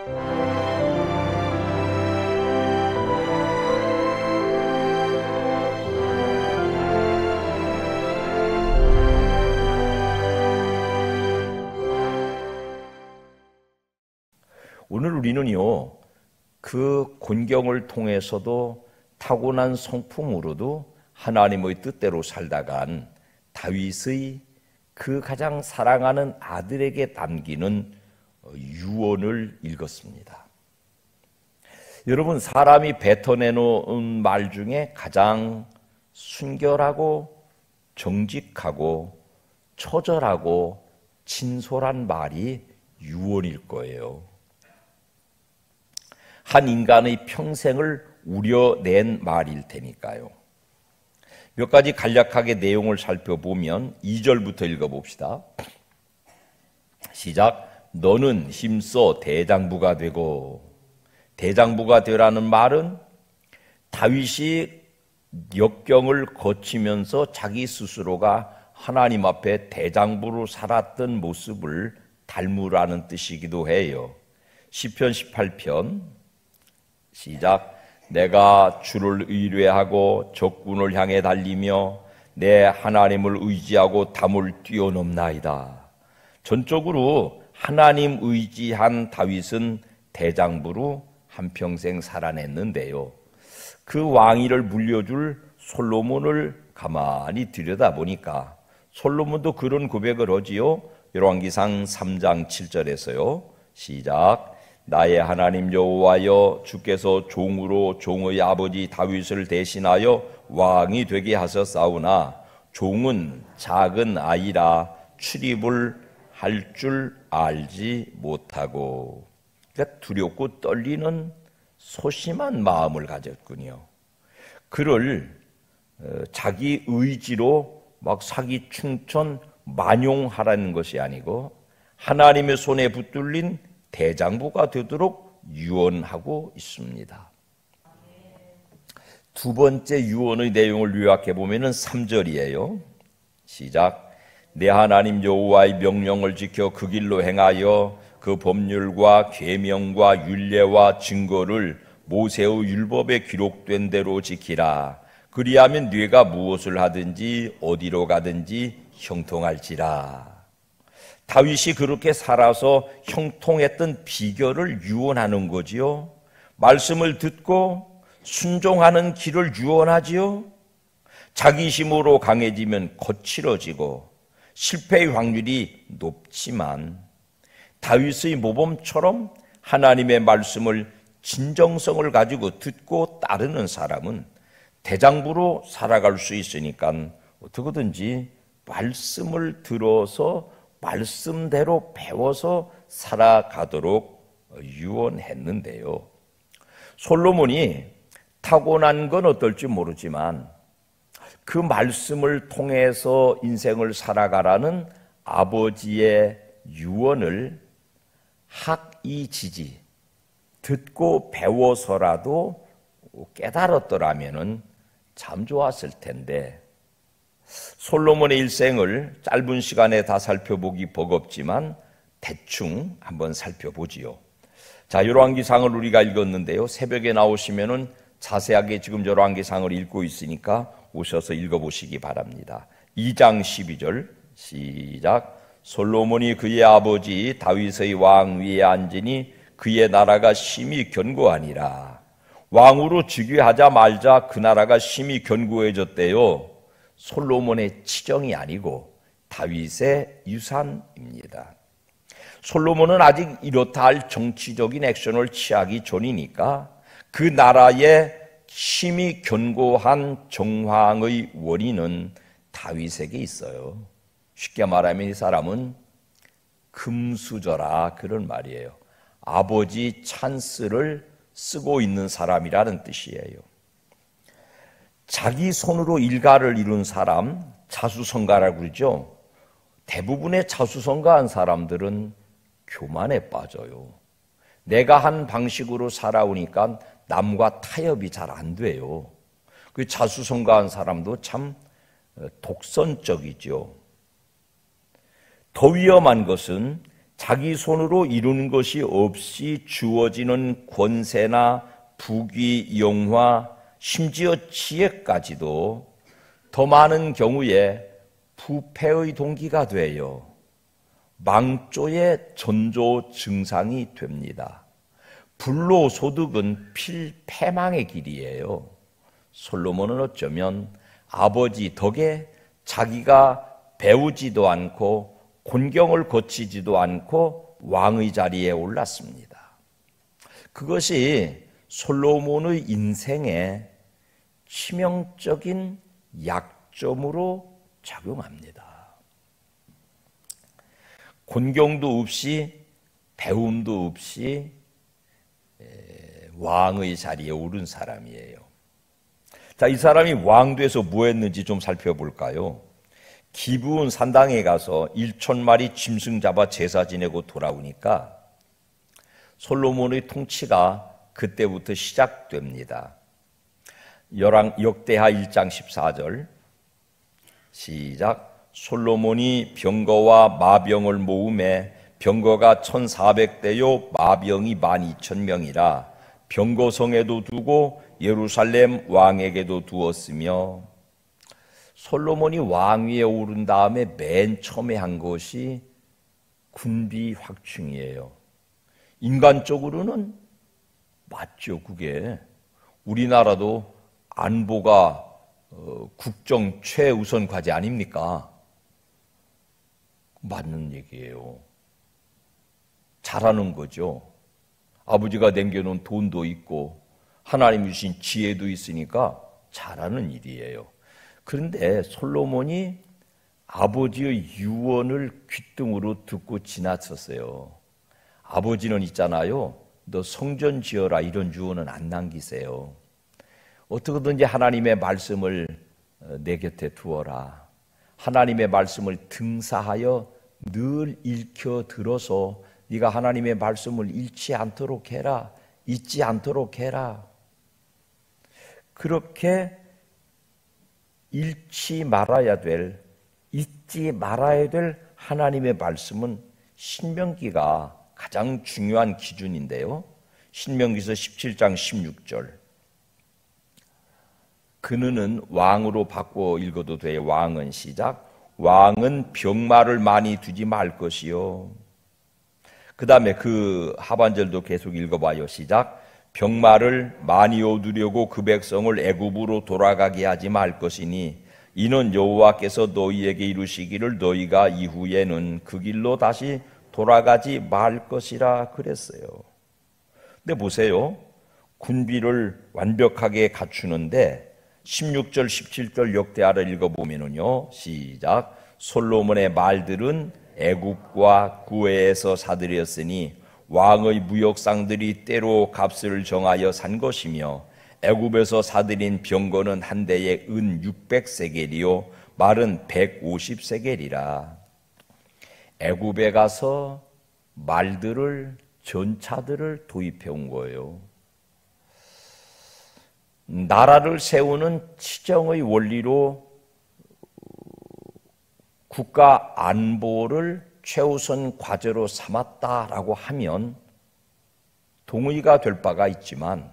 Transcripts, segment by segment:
오늘 우리는요, 그 곤경을 통해서도 타고난 성품으로도 하나님의 뜻대로 살다간 다윗의 그 가장 사랑하는 아들에게 담기는 유언을 읽었습니다. 여러분, 사람이 뱉어내놓은 말 중에 가장 순결하고 정직하고 처절하고 진솔한 말이 유언일 거예요. 한 인간의 평생을 우려낸 말일 테니까요. 몇 가지 간략하게 내용을 살펴보면 2절부터 읽어봅시다. 시작. 너는 힘써 대장부가 되고, 대장부가 되라는 말은 다윗이 역경을 거치면서 자기 스스로가 하나님 앞에 대장부로 살았던 모습을 닮으라는 뜻이기도 해요. 시편 18편 시작. 내가 주를 의뢰하고 적군을 향해 달리며 내 하나님을 의지하고 담을 뛰어넘나이다. 전적으로 하나님 의지한 다윗은 대장부로 한평생 살아냈는데요. 그 왕위를 물려줄 솔로몬을 가만히 들여다보니까 솔로몬도 그런 고백을 하지요. 열왕기상 3장 7절에서요. 시작. 나의 하나님 여호와여, 주께서 종으로 종의 아버지 다윗을 대신하여 왕이 되게 하셨사오나 종은 작은 아이라 출입을 할 줄 알지 못하고. 그러니까 두렵고 떨리는 소심한 마음을 가졌군요. 그를 자기 의지로 막 사기충천 만용하라는 것이 아니고 하나님의 손에 붙들린 대장부가 되도록 유언하고 있습니다. 두 번째 유언의 내용을 요약해 보면은 3절이에요. 시작. 내 하나님 여호와의 명령을 지켜 그 길로 행하여 그 법률과 계명과 율례와 증거를 모세의 율법에 기록된 대로 지키라. 그리하면 네가 무엇을 하든지 어디로 가든지 형통할지라. 다윗이 그렇게 살아서 형통했던 비결을 유언하는 거지요. 말씀을 듣고 순종하는 길을 유언하지요. 자기 힘으로 강해지면 거칠어지고 실패의 확률이 높지만 다윗의 모범처럼 하나님의 말씀을 진정성을 가지고 듣고 따르는 사람은 대장부로 살아갈 수 있으니까 어떻게든지 말씀을 들어서 말씀대로 배워서 살아가도록 유언했는데요. 솔로몬이 타고난 건 어떨지 모르지만 그 말씀을 통해서 인생을 살아가라는 아버지의 유언을 학이지지 듣고 배워서라도 깨달았더라면 참 좋았을 텐데 솔로몬의 일생을 짧은 시간에 다 살펴보기 버겁지만 대충 한번 살펴보지요. 자, 열왕기상을 우리가 읽었는데요. 새벽에 나오시면은 자세하게 지금 열왕기상을 읽고 있으니까 오셔서 읽어보시기 바랍니다. 2장 12절 시작. 솔로몬이 그의 아버지 다윗의 왕위에 앉으니 그의 나라가 심히 견고하니라. 왕으로 즉위하자 말자 그 나라가 심히 견고해졌대요. 솔로몬의 치정이 아니고 다윗의 유산입니다. 솔로몬은 아직 이렇다 할 정치적인 액션을 취하기 전이니까 그 나라의 심히 견고한 정황의 원인은 다윗에게 있어요. 쉽게 말하면 이 사람은 금수저라 그런 말이에요. 아버지 찬스를 쓰고 있는 사람이라는 뜻이에요. 자기 손으로 일가를 이룬 사람, 자수성가라고 그러죠. 대부분의 자수성가한 사람들은 교만에 빠져요. 내가 한 방식으로 살아오니까 남과 타협이 잘 안 돼요. 그 자수성가한 사람도 참 독선적이죠. 더 위험한 것은 자기 손으로 이루는 것이 없이 주어지는 권세나 부귀, 영화, 심지어 지혜까지도 더 많은 경우에 부패의 동기가 되어 망조의 전조 증상이 됩니다. 불로소득은 필패망의 길이에요. 솔로몬은 어쩌면 아버지 덕에 자기가 배우지도 않고 곤경을 거치지도 않고 왕의 자리에 올랐습니다. 그것이 솔로몬의 인생에 치명적인 약점으로 작용합니다. 곤경도 없이 배움도 없이 왕의 자리에 오른 사람이에요. 자, 이 사람이 왕 돼서 뭐 했는지 좀 살펴볼까요? 기브온 산당에 가서 1,000마리 짐승 잡아 제사 지내고 돌아오니까 솔로몬의 통치가 그때부터 시작됩니다. 역대하 1장 14절 시작. 솔로몬이 병거와 마병을 모음에 병거가 1,400대요 마병이 12,000명이라 병거성에도 두고 예루살렘 왕에게도 두었으며, 솔로몬이 왕위에 오른 다음에 맨 처음에 한 것이 군비 확충이에요. 인간적으로는 맞죠. 그게 우리나라도 안보가 국정 최우선 과제 아닙니까? 맞는 얘기예요. 잘하는 거죠. 아버지가 남겨놓은 돈도 있고 하나님이 주신 지혜도 있으니까 잘하는 일이에요. 그런데 솔로몬이 아버지의 유언을 귓등으로 듣고 지나쳤어요. 아버지는 있잖아요, 너 성전 지어라 이런 유언은 안 남기세요. 어떻게든지 하나님의 말씀을 내 곁에 두어라. 하나님의 말씀을 등사하여 늘 읽혀 들어서 네가 하나님의 말씀을 잃지 않도록 해라. 잊지 않도록 해라. 그렇게 잊지 말아야 될, 잊지 말아야 될 하나님의 말씀은 신명기가 가장 중요한 기준인데요. 신명기서 17장 16절. 그는 왕으로 바꿔 읽어도 돼. 왕은 시작. 왕은 병마를 많이 두지 말 것이요. 그 다음에 그 하반절도 계속 읽어봐요. 시작. 병마를 많이 얻으려고 그 백성을 애굽으로 돌아가게 하지 말 것이니 이는 여호와께서 너희에게 이루시기를 너희가 이후에는 그 길로 다시 돌아가지 말 것이라 그랬어요. 근데 보세요. 군비를 완벽하게 갖추는데 16절 17절 역대하를 읽어보면요. 시작. 솔로몬의 말들은 애굽과 구해에서 사들였으니 왕의 무역상들이 때로 값을 정하여 산 것이며 애굽에서 사들인 병거는 한 대에 은 600세겔이요 말은 150세겔이라. 애굽에 가서 말들을, 전차들을 도입해 온 거예요. 나라를 세우는 치정의 원리로 국가 안보를 최우선 과제로 삼았다라고 하면 동의가 될 바가 있지만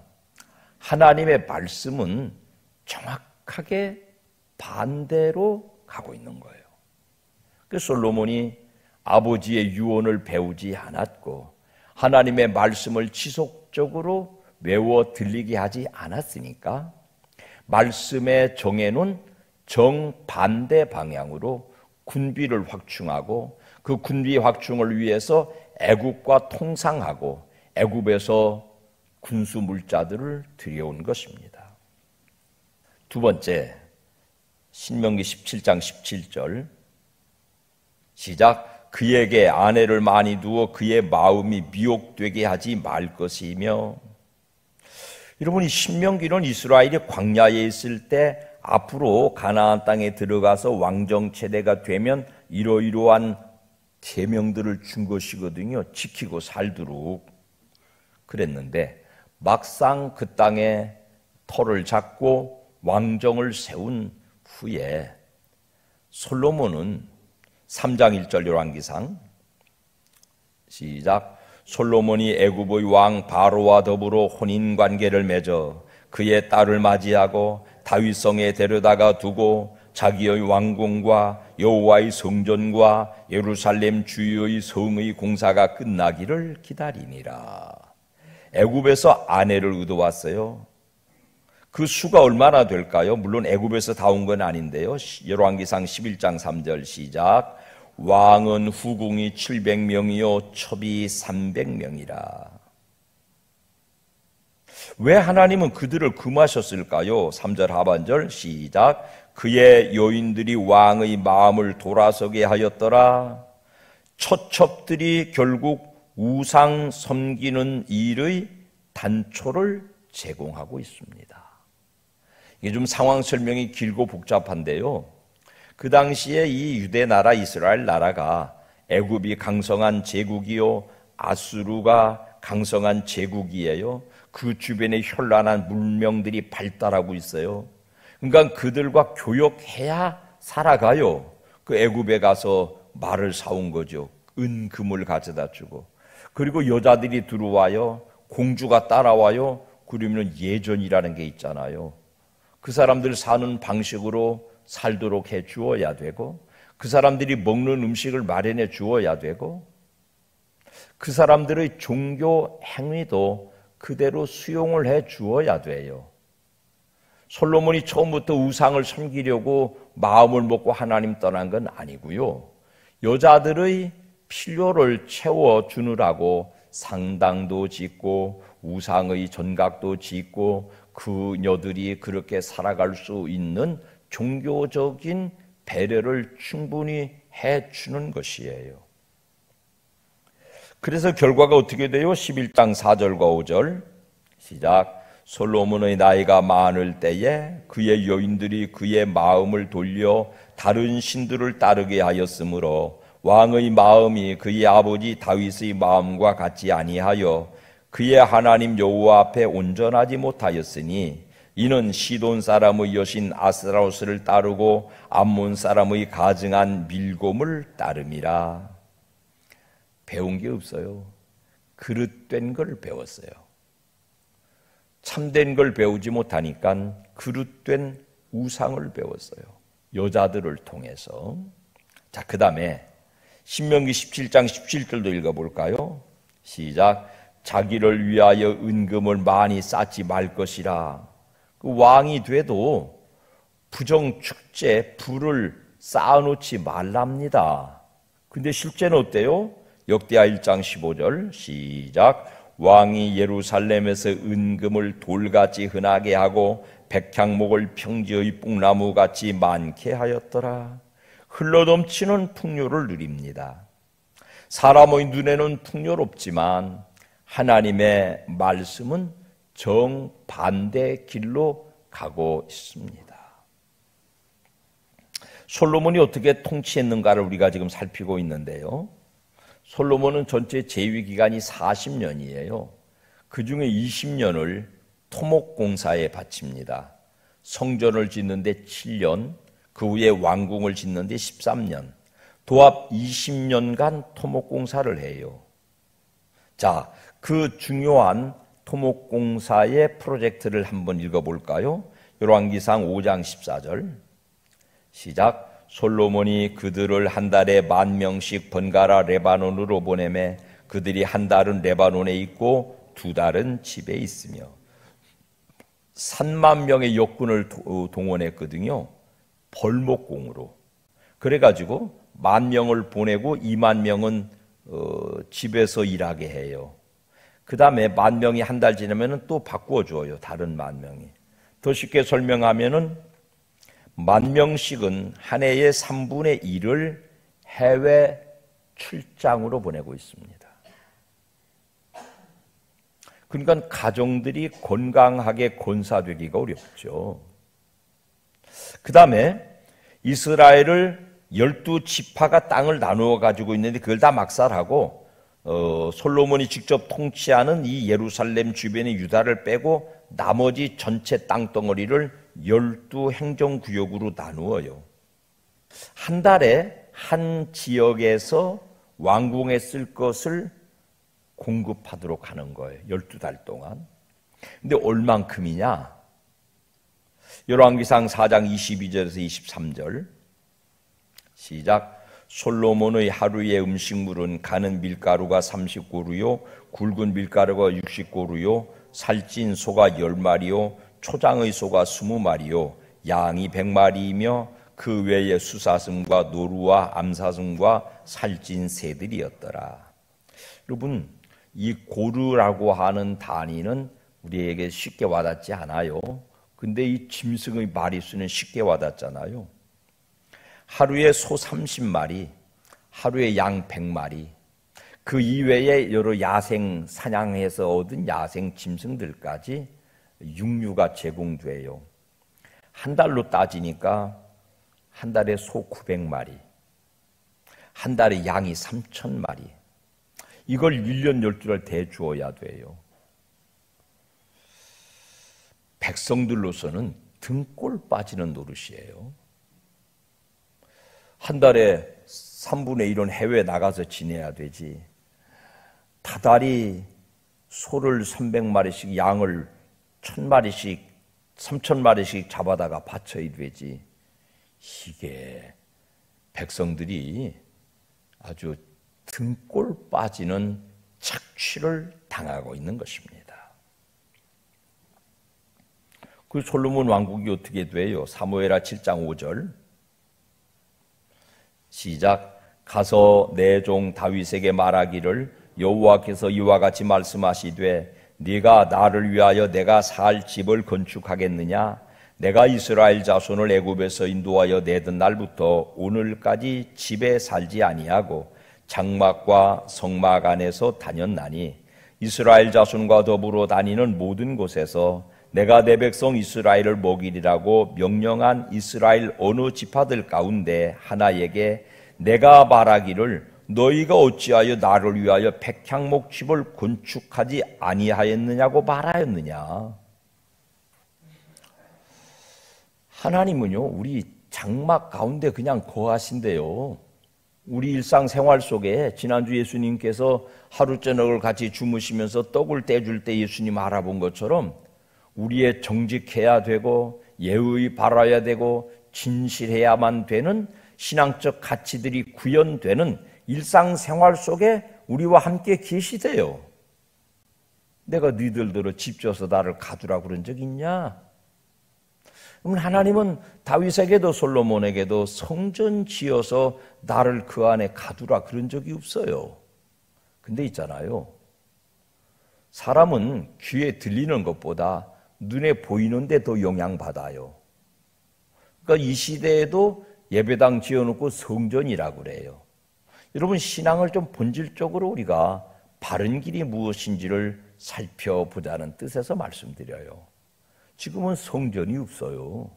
하나님의 말씀은 정확하게 반대로 가고 있는 거예요. 그 솔로몬이 아버지의 유언을 배우지 않았고 하나님의 말씀을 지속적으로 외워 들리게 하지 않았으니까 말씀에 정해놓은 정반대 방향으로 군비를 확충하고 그 군비 확충을 위해서 애굽과 통상하고 애굽에서 군수 물자들을 들여온 것입니다. 두 번째, 신명기 17장 17절 시작. 그에게 아내를 많이 두어 그의 마음이 미혹되게 하지 말 것이며. 여러분, 이 신명기는 이스라엘이 광야에 있을 때 앞으로 가나안 땅에 들어가서 왕정 체대가 되면 이러이러한 계명들을 준 것이거든요. 지키고 살도록 그랬는데 막상 그 땅에 터를 잡고 왕정을 세운 후에 솔로몬은 3장 1절 열왕기상 시작. 솔로몬이 애굽의 왕 바로와 더불어 혼인 관계를 맺어 그의 딸을 맞이하고 다윗성에 데려다가 두고 자기의 왕궁과 여호와의 성전과 예루살렘 주의 성의 공사가 끝나기를 기다리니라. 애굽에서 아내를 얻어왔어요. 그 수가 얼마나 될까요? 물론 애굽에서 다 온 건 아닌데요. 열왕기상 11장 3절 시작. 왕은 후궁이 700명이요 첩이 300명이라. 왜 하나님은 그들을 금하셨을까요? 3절 하반절 시작. 그의 여인들이 왕의 마음을 돌아서게 하였더라. 처첩들이 결국 우상 섬기는 일의 단초를 제공하고 있습니다. 이게 좀 상황 설명이 길고 복잡한데요. 그 당시에 이 유대 나라 이스라엘 나라가 애굽이 강성한 제국이요 아수르가 강성한 제국이에요. 그 주변에 현란한 문명들이 발달하고 있어요. 그러니까 그들과 교역해야 살아가요. 그 애굽에 가서 말을 사온 거죠. 은금을 가져다 주고. 그리고 여자들이 들어와요. 공주가 따라와요. 그러면 예전이라는 게 있잖아요. 그 사람들 사는 방식으로 살도록 해 주어야 되고, 그 사람들이 먹는 음식을 마련해 주어야 되고, 그 사람들의 종교 행위도 그대로 수용을 해 주어야 돼요. 솔로몬이 처음부터 우상을 섬기려고 마음을 먹고 하나님 떠난 건 아니고요. 여자들의 필요를 채워주느라고 상당도 짓고 우상의 전각도 짓고 그녀들이 그렇게 살아갈 수 있는 종교적인 배려를 충분히 해주는 것이에요. 그래서 결과가 어떻게 돼요? 11장 4절과 5절 시작. 솔로몬의 나이가 많을 때에 그의 여인들이 그의 마음을 돌려 다른 신들을 따르게 하였으므로 왕의 마음이 그의 아버지 다윗의 마음과 같지 아니하여 그의 하나님 여호와 앞에 온전하지 못하였으니 이는 시돈 사람의 여신 아스타로스를 따르고 암몬 사람의 가증한 밀곰을 따름이라. 배운 게 없어요. 그릇된 걸 배웠어요. 참된 걸 배우지 못하니까 그릇된 우상을 배웠어요. 여자들을 통해서. 자, 그 다음에 신명기 17장 17절도 읽어볼까요? 시작. 자기를 위하여 은금을 많이 쌓지 말 것이라. 그 왕이 돼도 부정축제 불을 쌓아놓지 말랍니다. 근데 실제는 어때요? 역대하 1장 15절 시작. 왕이 예루살렘에서 은금을 돌같이 흔하게 하고 백향목을 평지의 뽕나무같이 많게 하였더라. 흘러넘치는 풍요를 누립니다. 사람의 눈에는 풍요롭지만 하나님의 말씀은 정반대 길로 가고 있습니다. 솔로몬이 어떻게 통치했는가를 우리가 지금 살피고 있는데요. 솔로몬은 전체 재위 기간이 40년이에요. 그 중에 20년을 토목공사에 바칩니다. 성전을 짓는데 7년, 그 후에 왕궁을 짓는데 13년, 도합 20년간 토목공사를 해요. 자, 그 중요한 토목공사의 프로젝트를 한번 읽어볼까요? 열왕기상 5장 14절 시작. 솔로몬이 그들을 한 달에 10,000명씩 번갈아 레바논으로 보내매 그들이 한 달은 레바논에 있고 2달은 집에 있으며 30,000명의 역군을 동원했거든요. 벌목공으로. 그래가지고 10,000명을 보내고 20,000명은 집에서 일하게 해요. 그 다음에 10,000명이 한 달 지나면 또 바꾸어 줘요. 다른 10,000명이. 더 쉽게 설명하면은 10,000명씩은 한 해의 3분의 1을 해외 출장으로 보내고 있습니다. 그러니까 가정들이 건강하게 건사되기가 어렵죠. 그 다음에 이스라엘을 12지파가 땅을 나누어 가지고 있는데 그걸 다 막살하고 솔로몬이 직접 통치하는 이 예루살렘 주변의 유다를 빼고 나머지 전체 땅덩어리를 12행정구역으로 나누어요. 한 달에 한 지역에서 왕궁에 쓸 것을 공급하도록 하는 거예요. 12달 동안. 근데 얼만큼이냐? 열왕기상 4장 22절에서 23절 시작. 솔로몬의 하루의 음식물은 가는 밀가루가 30고루요 굵은 밀가루가 60고루요 살찐 소가 10마리요 초장의 소가 20마리요 양이 100마리이며 그 외에 수사슴과 노루와 암사슴과 살찐 새들이었더라. 여러분, 이 고루라고 하는 단위는 우리에게 쉽게 와닿지 않아요. 근데 이 짐승의 마리수는 쉽게 와닿잖아요. 하루에 소 30마리, 하루에 양 100마리, 그 이외에 여러 야생 사냥해서 얻은 야생 짐승들까지 육류가 제공돼요. 한 달로 따지니까 한 달에 소 900마리, 한 달에 양이 3,000마리. 이걸 1년 12달 대주어야 돼요. 백성들로서는 등골 빠지는 노릇이에요. 한 달에 3분의 1은 해외에 나가서 지내야 되지. 다달이 소를 300마리씩, 양을 1,000마리씩, 3,000마리씩 잡아다가 바쳐야 되지. 이게 백성들이 아주 등골 빠지는 착취를 당하고 있는 것입니다. 그 솔로몬 왕국이 어떻게 돼요? 사무엘하 7장 5절 시작. 가서 내 종 다윗에게 말하기를 여호와께서 이와 같이 말씀하시되 네가 나를 위하여 내가 살 집을 건축하겠느냐? 내가 이스라엘 자손을 애굽에서 인도하여 내던 날부터 오늘까지 집에 살지 아니하고 장막과 성막 안에서 다녔나니 이스라엘 자손과 더불어 다니는 모든 곳에서 내가 내 백성 이스라엘을 먹이리라고 명령한 이스라엘 어느 지파들 가운데 하나에게 내가 말하기를 너희가 어찌하여 나를 위하여 백향목 집을 건축하지 아니하였느냐고 말하였느냐. 하나님은요, 우리 장막 가운데 그냥 거하신대요. 우리 일상생활 속에 지난주 예수님께서 하루 저녁을 같이 주무시면서 떡을 떼줄 때 예수님 알아본 것처럼 우리의 정직해야 되고 예의 바라야 되고 진실해야만 되는 신앙적 가치들이 구현되는 일상생활 속에 우리와 함께 계시대요. 내가 너희들대로 집 지어서 나를 가두라 그런 적 있냐? 그럼 하나님은 다윗에게도 솔로몬에게도 성전 지어서 나를 그 안에 가두라 그런 적이 없어요. 근데 있잖아요. 사람은 귀에 들리는 것보다 눈에 보이는데 더 영향받아요. 그러니까 이 시대에도 예배당 지어놓고 성전이라고 그래요. 여러분, 신앙을 좀 본질적으로 우리가 바른 길이 무엇인지를 살펴보자는 뜻에서 말씀드려요. 지금은 성전이 없어요.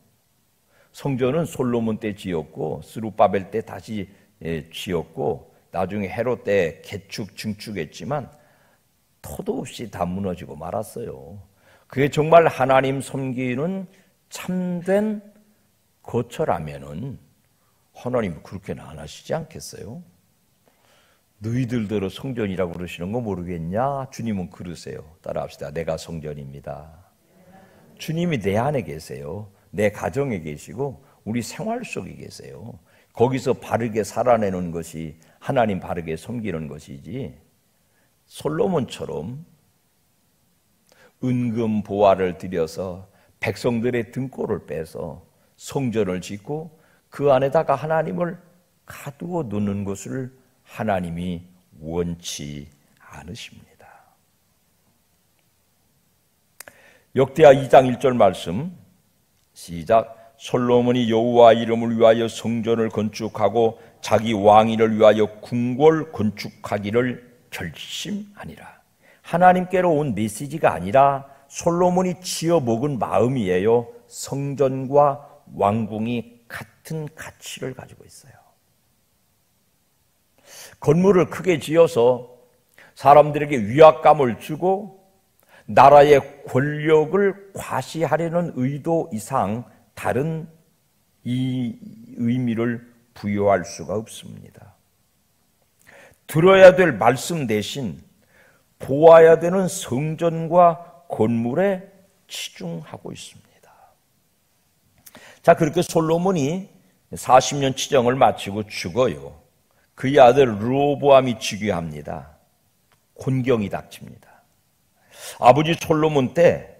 성전은 솔로몬 때 지었고 스룹바벨 때 다시 지었고 나중에 헤롯 때 개축 증축했지만 터도 없이 다 무너지고 말았어요. 그게 정말 하나님 섬기는 참된 거처라면은 하나님 그렇게는 안 하시지 않겠어요? 너희들대로 성전이라고 그러시는 거 모르겠냐? 주님은 그러세요. 따라합시다. 내가 성전입니다. 주님이 내 안에 계세요. 내 가정에 계시고 우리 생활 속에 계세요. 거기서 바르게 살아내는 것이 하나님 바르게 섬기는 것이지, 솔로몬처럼 은금 보화를 들여서 백성들의 등골을 빼서 성전을 짓고 그 안에다가 하나님을 가두어 놓는 것을 하나님이 원치 않으십니다. 역대하 2장 1절 말씀 시작. 솔로몬이 여호와 이름을 위하여 성전을 건축하고 자기 왕위를 위하여 궁궐 건축하기를 결심하니라. 하나님께로 온 메시지가 아니라 솔로몬이 지어 먹은 마음이에요. 성전과 왕궁이 같은 가치를 가지고 있어요. 건물을 크게 지어서 사람들에게 위압감을 주고 나라의 권력을 과시하려는 의도 이상 다른 이 의미를 부여할 수가 없습니다. 들어야 될 말씀 대신 보아야 되는 성전과 건물에 치중하고 있습니다. 자, 그렇게 솔로몬이 40년 치정을 마치고 죽어요. 그의 아들 르호보암이 즉위합니다. 곤경이 닥칩니다. 아버지 솔로몬 때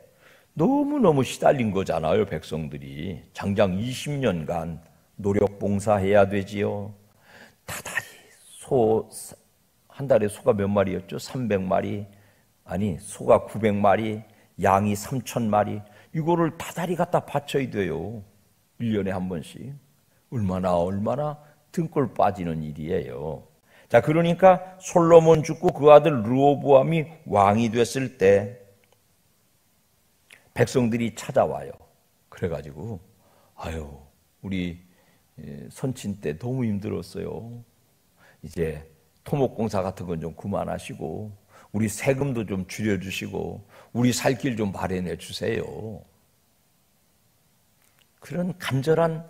너무너무 시달린 거잖아요, 백성들이. 장장 20년간 노력 봉사해야 되지요. 다달이 한 달에 소가 몇 마리였죠? 300마리. 아니, 소가 900마리, 양이 3,000마리. 이거를 다달이 갖다 바쳐야 돼요. 1년에 한 번씩. 얼마나 등골 빠지는 일이에요. 자, 그러니까 솔로몬 죽고 그 아들 르호보암이 왕이 됐을 때 백성들이 찾아와요. 그래가지고 아유, 우리 선친 때 너무 힘들었어요. 이제 토목공사 같은 건 좀 그만하시고 우리 세금도 좀 줄여주시고 우리 살 길 좀 마련해 주세요. 그런 간절한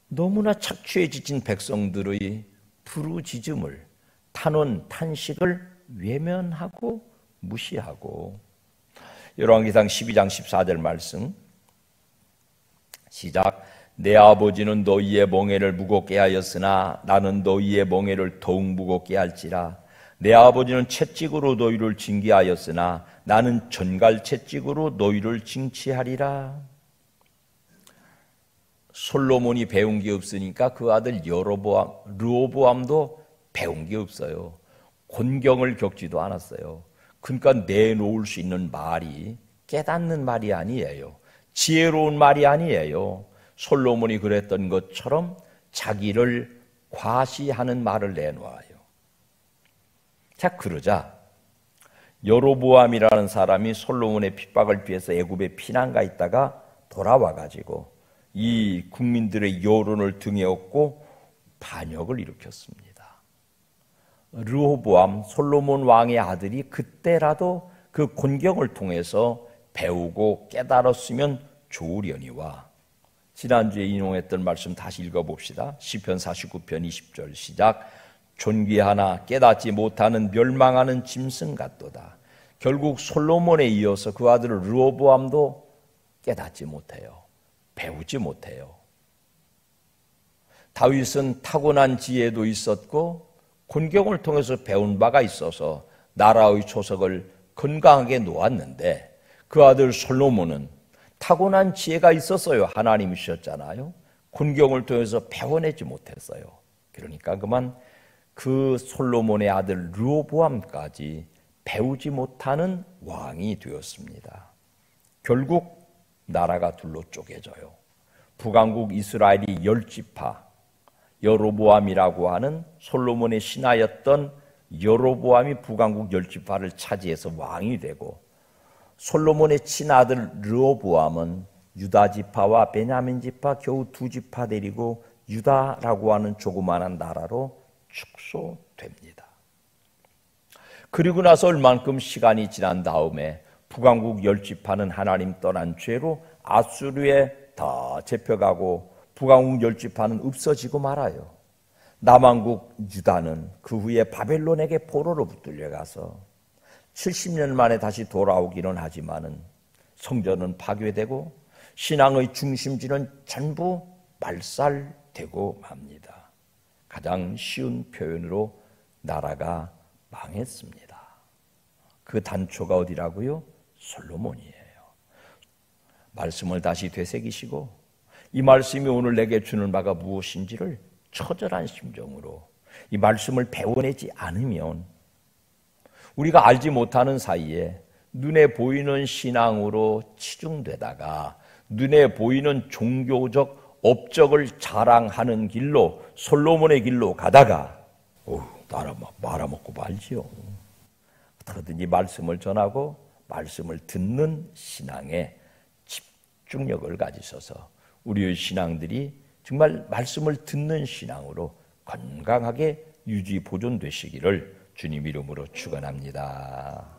너무나 착취에 지친 백성들의 부르짖음을 탄원, 탄식을 외면하고 무시하고 열왕기상 12장 14절 말씀 시작. 내 아버지는 너희의 멍에를 무겁게 하였으나 나는 너희의 멍에를 더욱 무겁게 할지라. 내 아버지는 채찍으로 너희를 징계하였으나 나는 전갈 채찍으로 너희를 징치하리라. 솔로몬이 배운 게 없으니까 그 아들 르호보암도 배운 게 없어요. 곤경을 겪지도 않았어요. 그러니까 내놓을 수 있는 말이 깨닫는 말이 아니에요. 지혜로운 말이 아니에요. 솔로몬이 그랬던 것처럼 자기를 과시하는 말을 내놓아요. 자, 그러자 여로보암이라는 사람이 솔로몬의 핍박을 피해서 애굽에 피난가 있다가 돌아와가지고 이 국민들의 여론을 등에 업고 반역을 일으켰습니다. 르호보암 솔로몬 왕의 아들이 그때라도 그 곤경을 통해서 배우고 깨달았으면 좋으려니와 지난주에 인용했던 말씀 다시 읽어봅시다. 시편 49편 20절 시작. 존귀하나 깨닫지 못하는 멸망하는 짐승 같도다. 결국 솔로몬에 이어서 그 아들 르호보암도 깨닫지 못해요. 배우지 못해요. 다윗은 타고난 지혜도 있었고 곤경을 통해서 배운 바가 있어서 나라의 초석을 건강하게 놓았는데 그 아들 솔로몬은 타고난 지혜가 있었어요. 하나님이셨잖아요. 곤경을 통해서 배워내지 못했어요. 그러니까 그만 그 솔로몬의 아들 르호보암까지 배우지 못하는 왕이 되었습니다. 결국 나라가 둘로 쪼개져요. 북왕국 이스라엘이 10지파, 여로보암이라고 하는 솔로몬의 신하였던 여로보암이 북왕국 10지파를 차지해서 왕이 되고 솔로몬의 친아들 르호보암은 유다 지파와 베냐민 지파 겨우 2지파 데리고 유다라고 하는 조그마한 나라로 축소됩니다. 그리고 나서 얼만큼 시간이 지난 다음에 북왕국 10지파는 하나님 떠난 죄로 아수르에 다 잡혀가고 북왕국 10지파는 없어지고 말아요. 남왕국 유다는 그 후에 바벨론에게 포로로 붙들려가서 70년 만에 다시 돌아오기는 하지만은 성전은 파괴되고 신앙의 중심지는 전부 말살되고 맙니다. 가장 쉬운 표현으로 나라가 망했습니다. 그 단초가 어디라고요? 솔로몬이에요. 말씀을 다시 되새기시고 이 말씀이 오늘 내게 주는 바가 무엇인지를 처절한 심정으로 이 말씀을 배워내지 않으면 우리가 알지 못하는 사이에 눈에 보이는 신앙으로 치중되다가 눈에 보이는 종교적 업적을 자랑하는 길로 솔로몬의 길로 가다가 나라 말아먹고 말지요. 어떻게든지 말씀을 전하고 말씀을 듣는 신앙에 집중력을 가지셔서 우리의 신앙들이 정말 말씀을 듣는 신앙으로 건강하게 유지 보존되시기를 주님 이름으로 축원합니다.